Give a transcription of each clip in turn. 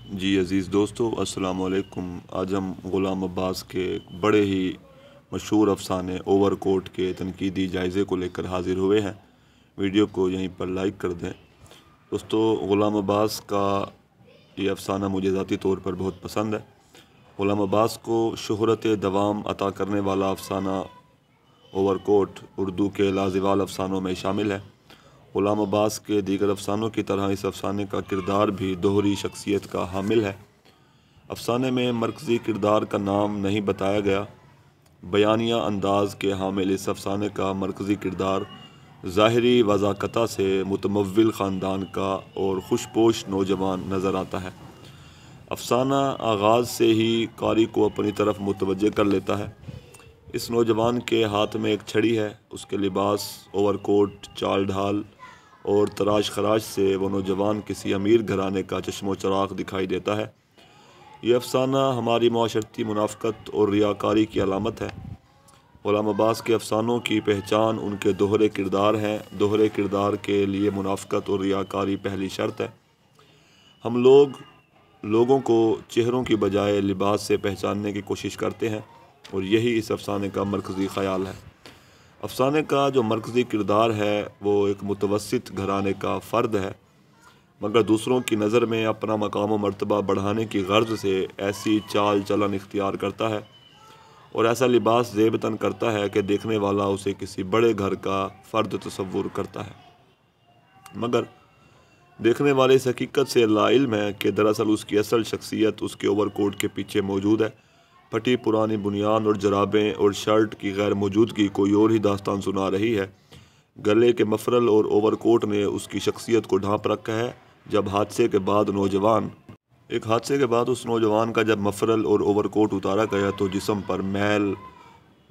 جی عزیز دوستو، السلام علیکم۔ آج ہم غلام عباس کے بڑے ہی مشہور افسانے اوور کوٹ کے تنقیدی جائزے کو لے کر حاضر ہوئے ہیں۔ ویڈیو کو یہیں پر لائک کر دیں۔ دوستو، غلام عباس کا یہ افسانہ مجھے ذاتی طور پر بہت پسند ہے۔ غلام عباس کو شہرت دوام عطا کرنے والا افسانہ اوور کوٹ اردو کے لازوال افسانوں میں شامل ہے۔ غلام عباس کے دیگر افسانوں کی طرح اس افسانے کا کردار بھی دوہری شخصیت کا حامل ہے۔ افسانے میں مرکزی کردار کا نام نہیں بتایا گیا۔ بیانیہ انداز کے حامل اس افسانے کا مرکزی کردار ظاہری وضاحت سے متمول خاندان کا اور خوش پوش نوجوان نظر آتا ہے۔ افسانہ آغاز سے ہی قاری کو اپنی طرف متوجہ کر لیتا ہے۔ اس نوجوان کے ہاتھ میں ایک چھڑی ہے۔ اس کے لباس، اوور کوٹ، چال ڈھال اور تراش خراش سے وہ نوجوان کسی امیر گھرانے کا چشم و چراغ دکھائی دیتا ہے۔ یہ افسانہ ہماری معاشرتی منافقت اور ریاکاری کی علامت ہے۔ غلام عباس کے افسانوں کی پہچان ان کے دوہرے کردار ہیں۔ دوہرے کردار کے لیے منافقت اور ریاکاری پہلی شرط ہے۔ ہم لوگوں کو چہروں کی بجائے لباس سے پہچاننے کی کوشش کرتے ہیں، اور یہی اس افسانے کا مرکزی خیال ہے۔ افسانے کا جو مرکزی کردار ہے وہ ایک متوسط گھرانے کا فرد ہے، مگر دوسروں کی نظر میں اپنا مقام و مرتبہ بڑھانے کی غرض سے ایسی چال چلن اختیار کرتا ہے اور ایسا لباس زیب تن کرتا ہے کہ دیکھنے والا اسے کسی بڑے گھر کا فرد تصور کرتا ہے، مگر دیکھنے والے اس حقیقت سے لا علم ہے کہ دراصل اس کی اصل شخصیت اس کے اوور کوٹ کے پیچھے موجود ہے۔ پھٹی پرانی بنیان اور جرابیں اور شرٹ کی غیر موجودگی کوئی اور ہی داستان سنا رہی ہے۔ گلے کے مفرل اور اوور کوٹ نے اس کی شخصیت کو ڈھانپ رکھا ہے۔ ایک حادثے کے بعد اس نوجوان کا جب مفرل اور اوور کوٹ اتارا گیا تو جسم پر میل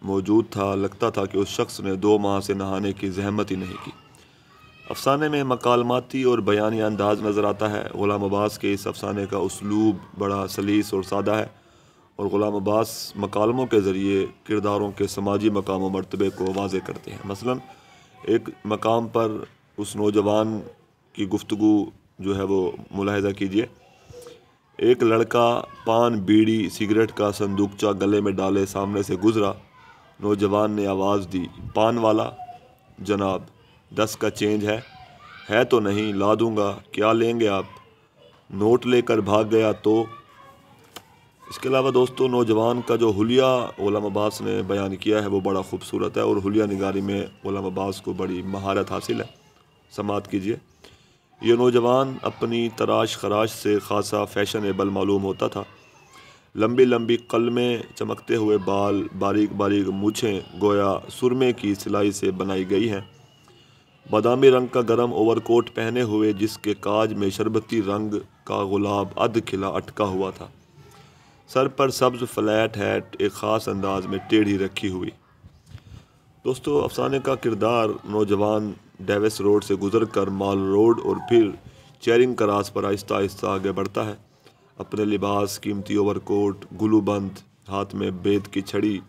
موجود تھا۔ لگتا تھا کہ اس شخص نے 2 ماہ سے نہانے کی زحمت ہی نہیں کی۔ افسانے میں مکالماتی اور بیانیہ انداز نظر آتا ہے۔ غلام عباس کے اس افسانے کا اسلوب بڑا سلیس اور سادہ ہے، اور غلام عباس مکالموں کے ذریعے کرداروں کے سماجی مقام و مرتبے کو واضح کرتے ہیں۔ مثلاً ایک مقام پر اس نوجوان کی گفتگو جو ہے وہ ملاحظہ کیجیے۔ ایک لڑکا پان، بیڑی، سگریٹ کا صندوقچہ گلے میں ڈالے سامنے سے گزرا۔ نوجوان نے آواز دی، پان والا؟ جناب، 10 کا چینج ہے تو نہیں، لا دوں گا، کیا لیں گے آپ؟ نوٹ لے کر بھاگ گیا تو؟ اس کے علاوہ دوستو، نوجوان کا جو حلیہ غلام عباس نے بیان کیا ہے وہ بڑا خوبصورت ہے، اور حلیہ نگاری میں غلام عباس کو بڑی مہارت حاصل ہے۔ سماعت کیجیے۔ یہ نوجوان اپنی تراش خراش سے خاصا فیشنیبل معلوم ہوتا تھا۔ لمبی لمبی قلمیں، چمکتے ہوئے بال، باریک باریک مونچھیں گویا سرمے کی سلائی سے بنائی گئی ہیں۔ بادامی رنگ کا گرم اوور کوٹ پہنے ہوئے، جس کے کاج میں شربتی رنگ کا گلاب ادھ کھلا اٹکا ہوا تھا۔ سر پر سبز فلیٹ ہیٹ ایک خاص انداز میں ٹیڑھی رکھی ہوئی۔ دوستو، افسانے کا کردار نوجوان ڈیوس روڈ سے گزر کر مال روڈ اور پھر چیرنگ کراس پر آہستہ آہستہ آگے بڑھتا ہے۔ اپنے لباس، قیمتی اوور کوٹ، گلو بند، ہاتھ میں بید کی چھڑی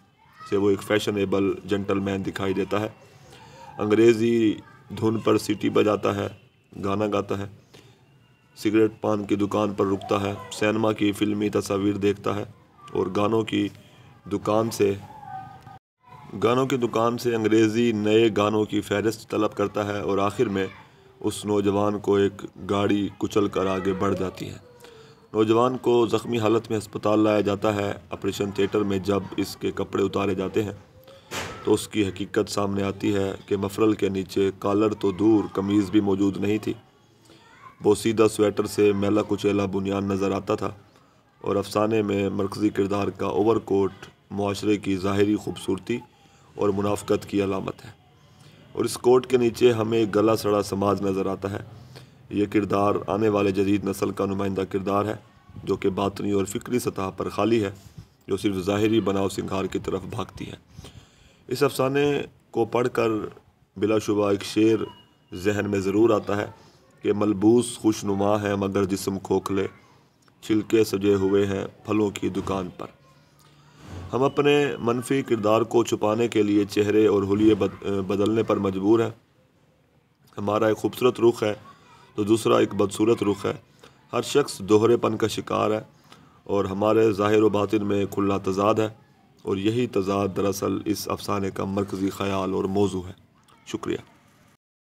سے وہ ایک فیشنیبل جنٹل مین دکھائی دیتا ہے۔ انگریزی دھن پر سیٹی بجاتا ہے، گانا گاتا ہے، سگریٹ پان کی دکان پر رکتا ہے، سینما کی فلمی تصاویر دیکھتا ہے، اور گانوں کی دکان سے انگریزی نئے گانوں کی فہرست طلب کرتا ہے، اور آخر میں اس نوجوان کو ایک گاڑی کچل کر آگے بڑھ جاتی ہے۔ نوجوان کو زخمی حالت میں ہسپتال لایا جاتا ہے۔ آپریشن تھیٹر میں جب اس کے کپڑے اتارے جاتے ہیں تو اس کی حقیقت سامنے آتی ہے کہ مفرل کے نیچے کالر تو دور، قمیض بھی موجود نہیں تھی۔ بوسیدہ سویٹر سے میلا کچیلا بنیان نظر آتا تھا، اور افسانے میں مرکزی کردار کا اوور کوٹ معاشرے کی ظاہری خوبصورتی اور منافقت کی علامت ہے، اور اس کوٹ کے نیچے ہمیں ایک گلا سڑا سماج نظر آتا ہے۔ یہ کردار آنے والے جدید نسل کا نمائندہ کردار ہے، جو کہ باطنی اور فکری سطح پر خالی ہے، جو صرف ظاہری بناؤ سنگھار کی طرف بھاگتی ہے۔ اس افسانے کو پڑھ کر بلا شبہ ایک شعر ذہن میں ضرور آتا ہے کہ ملبوس خوش نما ہے مگر جسم کھوکھلے، چھلکے سجے ہوئے ہیں پھلوں کی دکان پر۔ ہم اپنے منفی کردار کو چھپانے کے لیے چہرے اور حلیے بدلنے پر مجبور ہیں۔ ہمارا ایک خوبصورت رخ ہے تو دوسرا ایک بدصورت رخ ہے۔ ہر شخص دوہرے پن کا شکار ہے اور ہمارے ظاہر و باطن میں کھلا تضاد ہے، اور یہی تضاد دراصل اس افسانے کا مرکزی خیال اور موضوع ہے۔ شکریہ۔